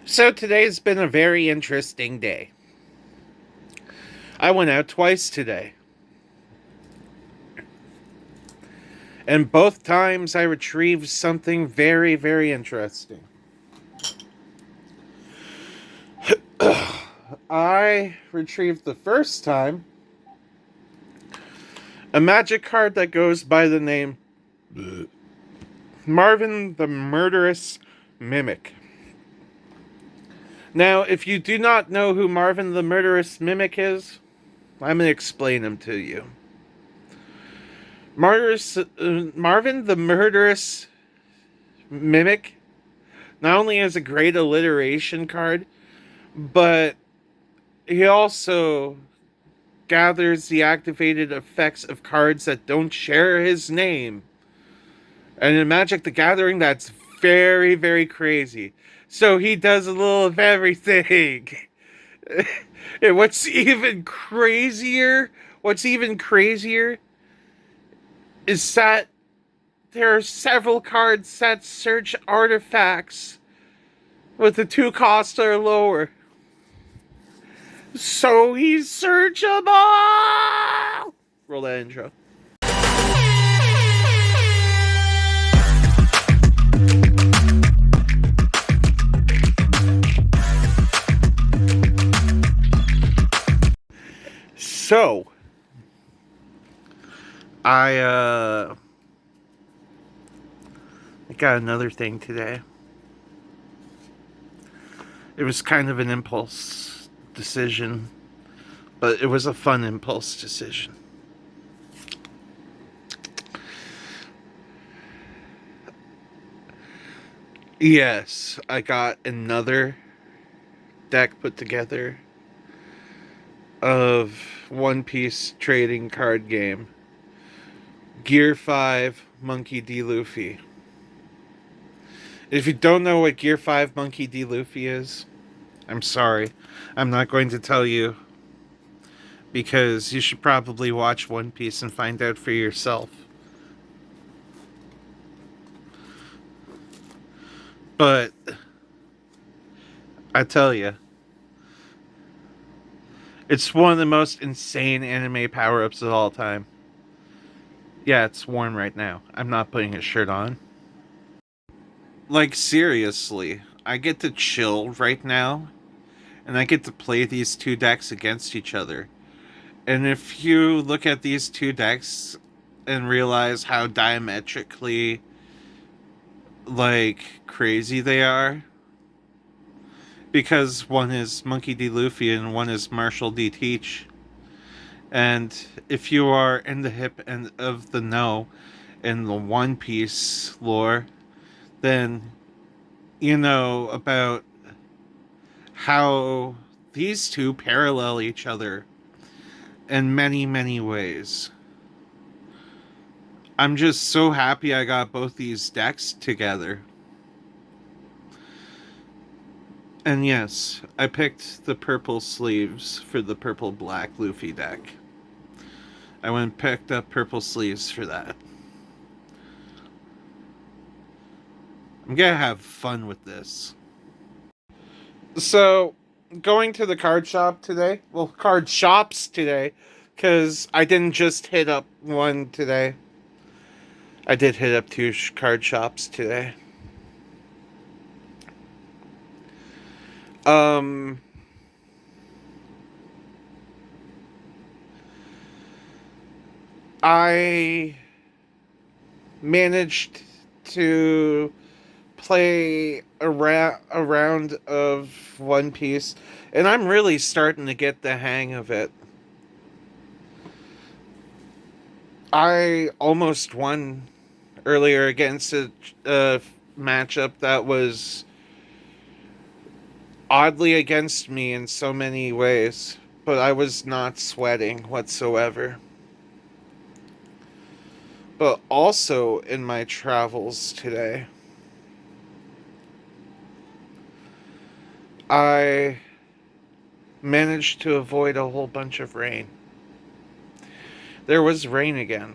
So today's been a very interesting day. I went out twice today, and both times I retrieved something very, very interesting. I retrieved the first time a magic card that goes by the name Marvin the Murderous Mimic. Now, if you do not know who Marvin the Murderous Mimic is, I'm going to explain him to you. Marvin the Murderous Mimic not only has a great alliteration card, but he also gathers the activated effects of cards that don't share his name. And in Magic the Gathering, that's very, very crazy. So he does a little of everything. And what's even crazier is that there are several cards that search artifacts with the 2 costs or lower. So he's searchable! Roll that intro. So, I got another thing today. It was kind of an impulse decision, but it was a fun impulse decision. Yes, I got another deck put together of One Piece trading card game. Gear 5 Monkey D. Luffy. If you don't know what Gear 5 Monkey D. Luffy is, I'm sorry. I'm not going to tell you, because you should probably watch One Piece and find out for yourself. But I tell you, it's one of the most insane anime power-ups of all time. Yeah, it's warm right now. I'm not putting a shirt on. Like, seriously, I get to chill right now, and I get to play these two decks against each other. And if you look at these two decks and realize how diametrically, like, crazy they are, because one is Monkey D. Luffy and one is Marshall D. Teach. And if you are in the hip end of the know in the One Piece lore, then you know about how these two parallel each other in many, many ways. I'm just so happy I got both these decks together. And yes, I picked the purple sleeves for the purple black Luffy deck. I went and picked up purple sleeves for that. I'm gonna have fun with this. So, going to the card shop today, well, card shops today, because I didn't just hit up one today. I did hit up two card shops today. Um, I managed to play a round of One Piece, and I'm really starting to get the hang of it. I almost won earlier against a matchup that was oddly against me in so many ways, but I was not sweating whatsoever. But also in my travels today, I managed to avoid a whole bunch of rain. There was rain again.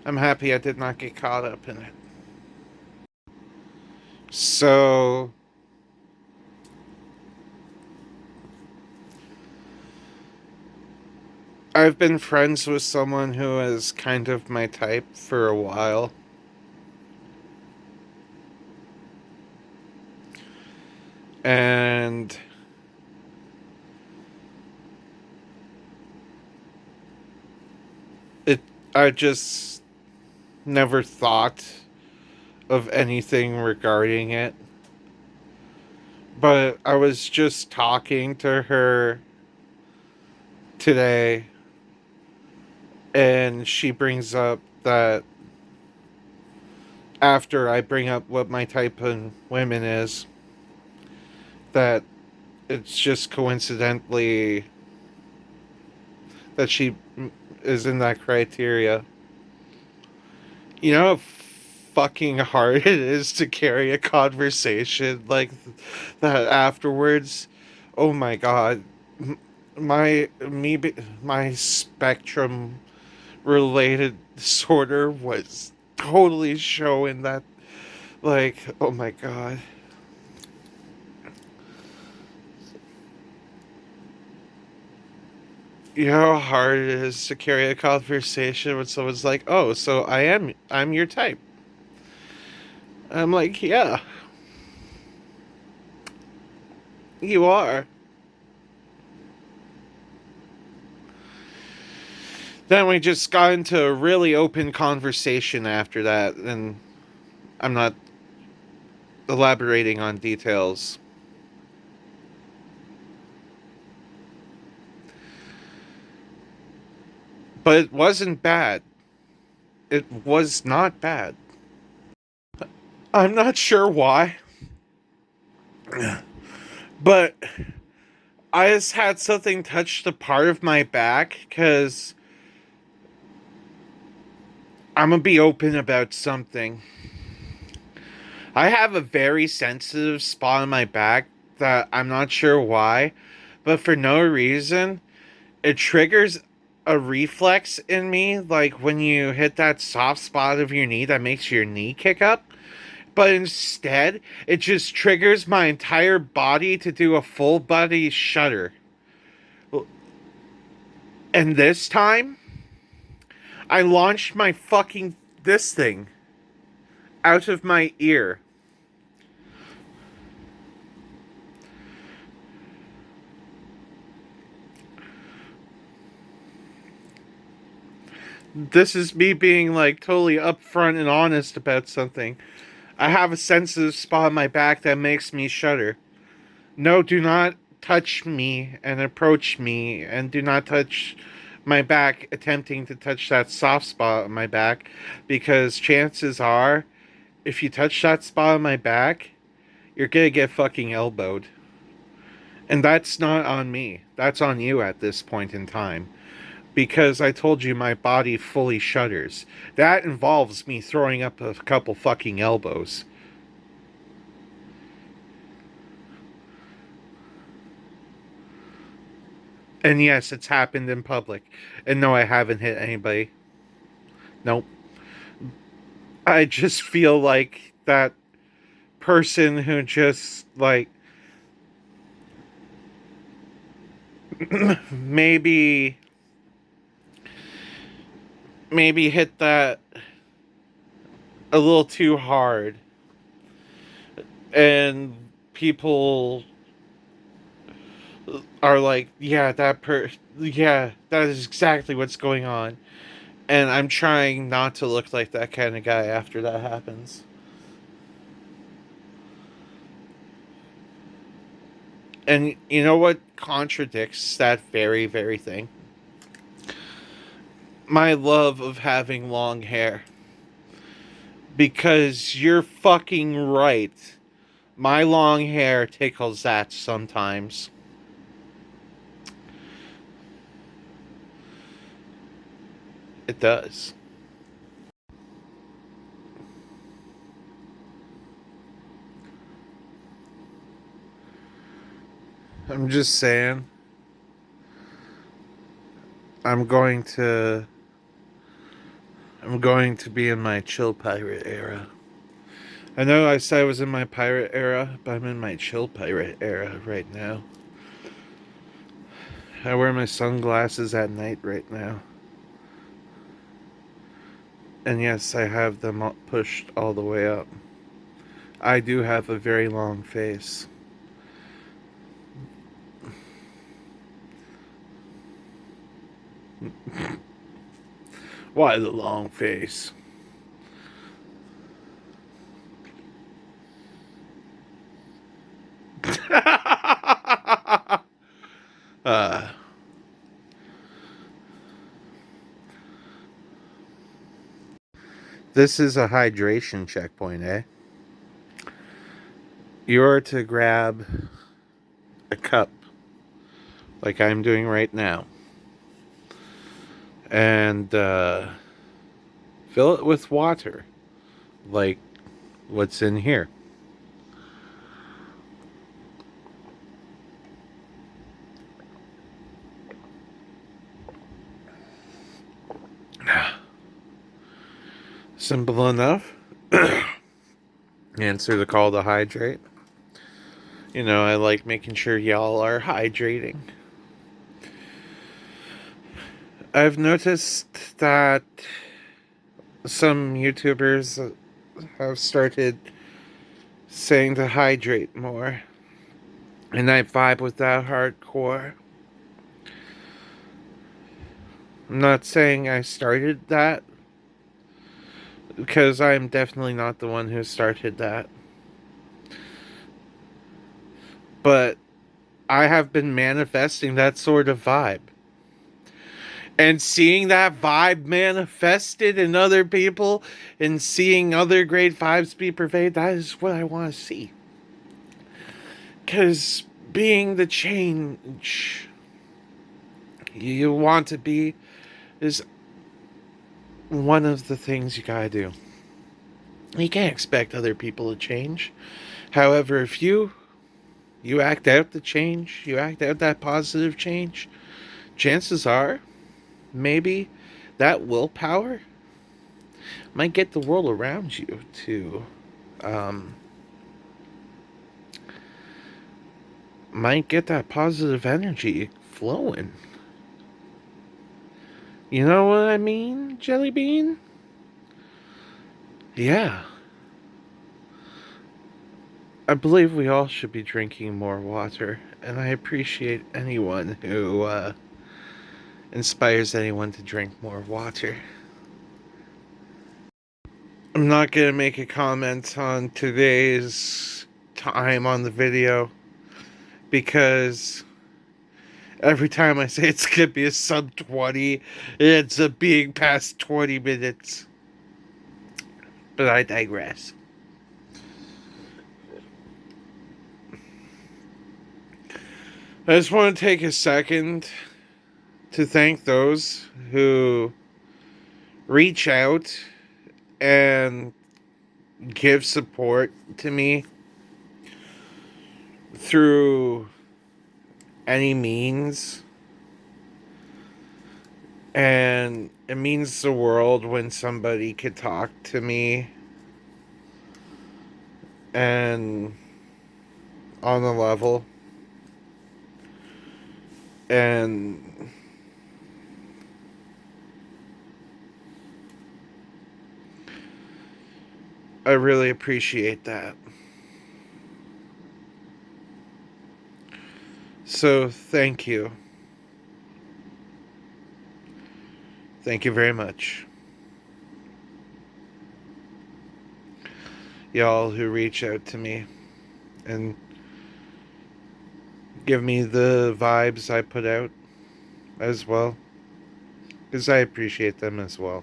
I'm happy I did not get caught up in it. So I've been friends with someone who is kind of my type for a while. And it I just never thought of anything regarding it. But I was just talking to her today, and she brings up that after I bring up what my type of women is, that it's just coincidentally that she is in that criteria. You know how fucking hard it is to carry a conversation like that afterwards? Oh my god. My spectrum related disorder was totally showing that, like, oh my god. You know how hard it is to carry a conversation when someone's like, "Oh, so I'm your type." I'm like, "Yeah, you are." Then we just got into a really open conversation after that, and I'm not elaborating on details. But it wasn't bad. It was not bad. I'm not sure why, but I just had something touch the part of my back because I'm gonna be open about something. I have a very sensitive spot on my back that I'm not sure why, but for no reason, it triggers a reflex in me, like when you hit that soft spot of your knee that makes your knee kick up. But instead, it just triggers my entire body to do a full body shudder. And this time, I launched my fucking this thing out of my ear. This is me being like totally upfront and honest about something. I have a sensitive spot on my back that makes me shudder. No, do not touch me and approach me, and do not touch my back attempting to touch that soft spot on my back, because chances are, if you touch that spot on my back, you're gonna get fucking elbowed. And that's not on me. That's on you at this point in time. Because I told you my body fully shudders. That involves me throwing up a couple fucking elbows. And yes, it's happened in public. And no, I haven't hit anybody. Nope. I just feel like that person who just, like, maybe hit that a little too hard, and people are like, yeah, yeah, that is exactly what's going on. And I'm trying not to look like that kind of guy after that happens. And you know what contradicts that very, very thing? My love of having long hair. Because you're fucking right. My long hair tickles that sometimes. It does. I'm just saying. I'm going to. I'm going to be in my chill pirate era. I know I said I was in my pirate era, but I'm in my chill pirate era right now. I wear my sunglasses at night right now. And yes, I have them pushed all the way up. I do have a very long face. Why the long face? uh, this is a hydration checkpoint, eh? You're to grab a cup, like I'm doing right now, and fill it with water, like what's in here. Simple enough. Answer the call to hydrate. You know, I like making sure y'all are hydrating. I've noticed that some YouTubers have started saying to hydrate more. And I vibe with that hardcore. I'm not saying I started that, because I'm definitely not the one who started that. But I have been manifesting that sort of vibe. And seeing that vibe manifested in other people and seeing other great vibes be pervaded, that is what I want to see. Because being the change you want to be is one of the things you gotta do. You can't expect other people to change. However, if you act out the change, you act out that positive change, chances are maybe that willpower might get the world around you to might get that positive energy flowing. You know what I mean, Jelly Bean? Yeah. I believe we all should be drinking more water, and I appreciate anyone who inspires anyone to drink more water. I'm not going to make a comment on today's time on the video, because every time I say it's going to be a sub 20, it ends up being past 20 minutes. But I digress. I just want to take a second to thank those who reach out and give support to me through any means. And it means the world when somebody could talk to me and on a level. And I really appreciate that. So thank you. Thank you very much. Y'all who reach out to me and give me the vibes I put out as well, because I appreciate them as well.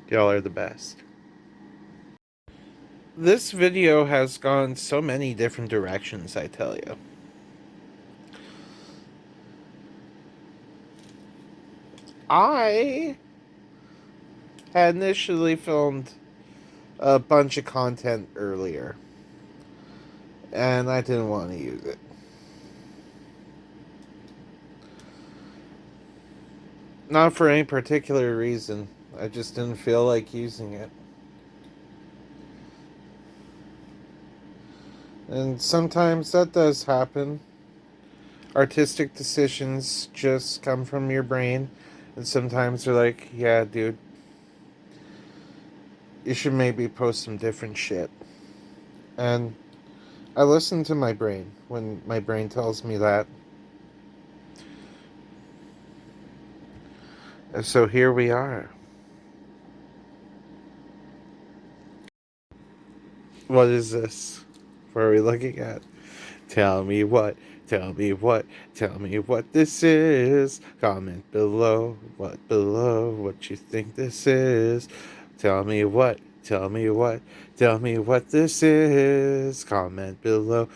Y'all are the best. This video has gone so many different directions, I tell you. I had initially filmed a bunch of content earlier, and I didn't want to use it. Not for any particular reason. I just didn't feel like using it. And sometimes that does happen. Artistic decisions just come from your brain. And sometimes they're like, yeah, dude, you should maybe post some different shit. And I listen to my brain when my brain tells me that. And so here we are. What is this? What are we looking at? Tell me what, tell me what, tell me what this is. Comment below what you think this is. Tell me what, tell me what, tell me what this is. Comment below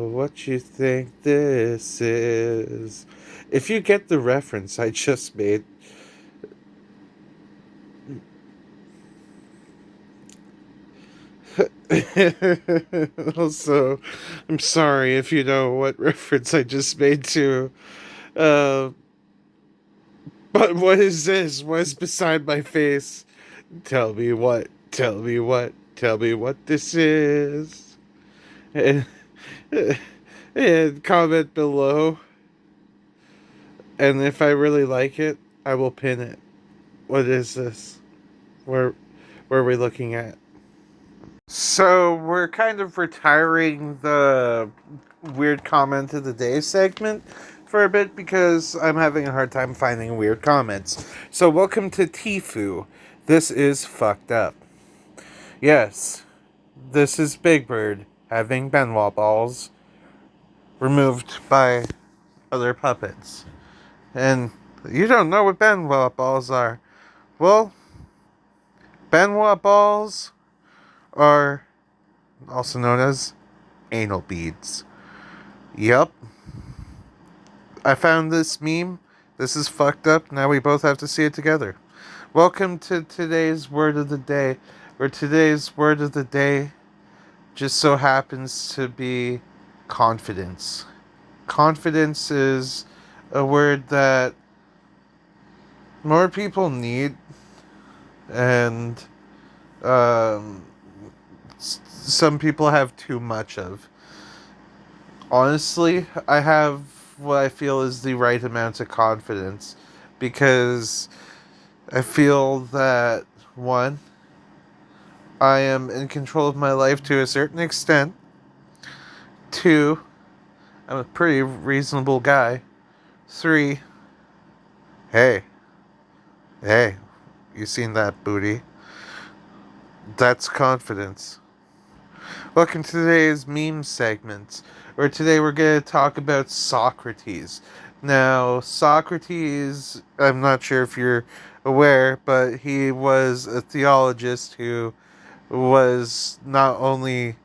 what you think this is. If you get the reference I just made, also, I'm sorry if you know what reference I just made to. Uh, but what is this? What's beside my face? Tell me what. Tell me what. Tell me what this is. And, and comment below. And if I really like it, I will pin it. What is this? Where are we looking at? So we're kind of retiring the weird comment of the day segment for a bit because I'm having a hard time finding weird comments. So welcome to Tifu. This is fucked up. Yes, this is Big Bird having Benoit balls removed by other puppets. And you don't know what Benoit balls are. Well, Benoit balls are also known as anal beads. Yep. I found this meme. This is fucked up. Now we both have to see it together. Welcome to today's word of the day. Where today's word of the day just so happens to be confidence. Confidence is a word that more people need, and um, some people have too much of. Honestly, I have what I feel is the right amount of confidence because I feel that, one, I am in control of my life to a certain extent. Two, I'm a pretty reasonable guy. Three, hey, hey, you seen that booty? That's confidence. Welcome to today's meme segment, where today we're going to talk about Socrates. Now, Socrates, I'm not sure if you're aware, but he was a theologist who was not only,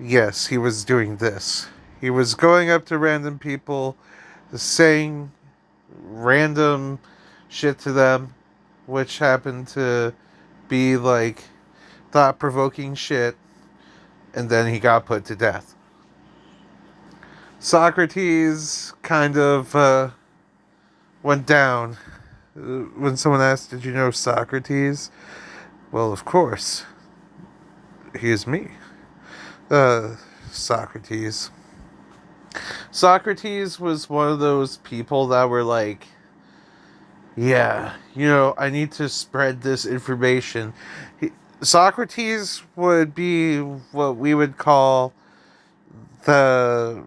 yes, he was doing this. He was going up to random people, saying random shit to them, which happened to be like thought provoking shit, and then he got put to death. Socrates kind of went down. When someone asked, "Did you know Socrates?" Well, of course. He is me. Socrates. Socrates was one of those people that were like, yeah, I need to spread this information. Socrates would be what we would call the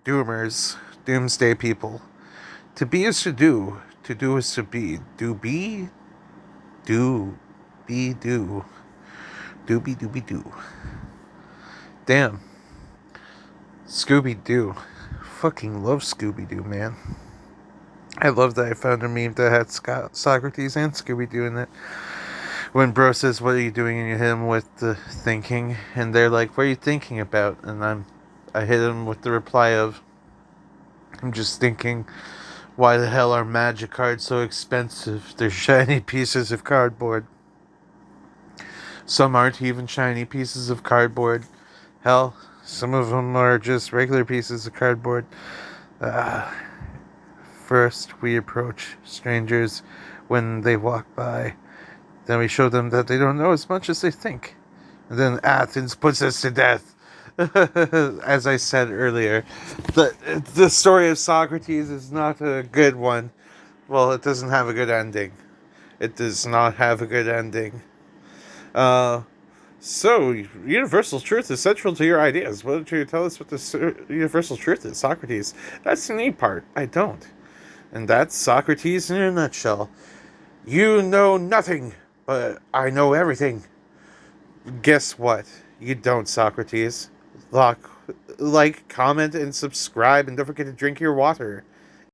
doomers, doomsday people. To be is to do. To do is to be. Do be, do, be do. Dooby dooby doo. Damn. Scooby Doo. Fucking love Scooby Doo, man. I love that I found a meme that had Socrates and Scooby Doo in it. When bro says, "What are you doing?" and you hit him with the thinking, and they're like, "What are you thinking about?" And I hit him with the reply of, "I'm just thinking, why the hell are magic cards so expensive? They're shiny pieces of cardboard." Some aren't even shiny pieces of cardboard. Hell, some of them are just regular pieces of cardboard. First, we approach strangers when they walk by. Then we show them that they don't know as much as they think. And then Athens puts us to death. As I said earlier, the story of Socrates is not a good one. Well, it doesn't have a good ending. It does not have a good ending. Uh, so, universal truth is central to your ideas. Why don't you tell us what the universal truth is, Socrates? That's the neat part. I don't. And that's Socrates in a nutshell. You know nothing, but I know everything. Guess what? You don't, Socrates. Like, comment, and subscribe, and don't forget to drink your water.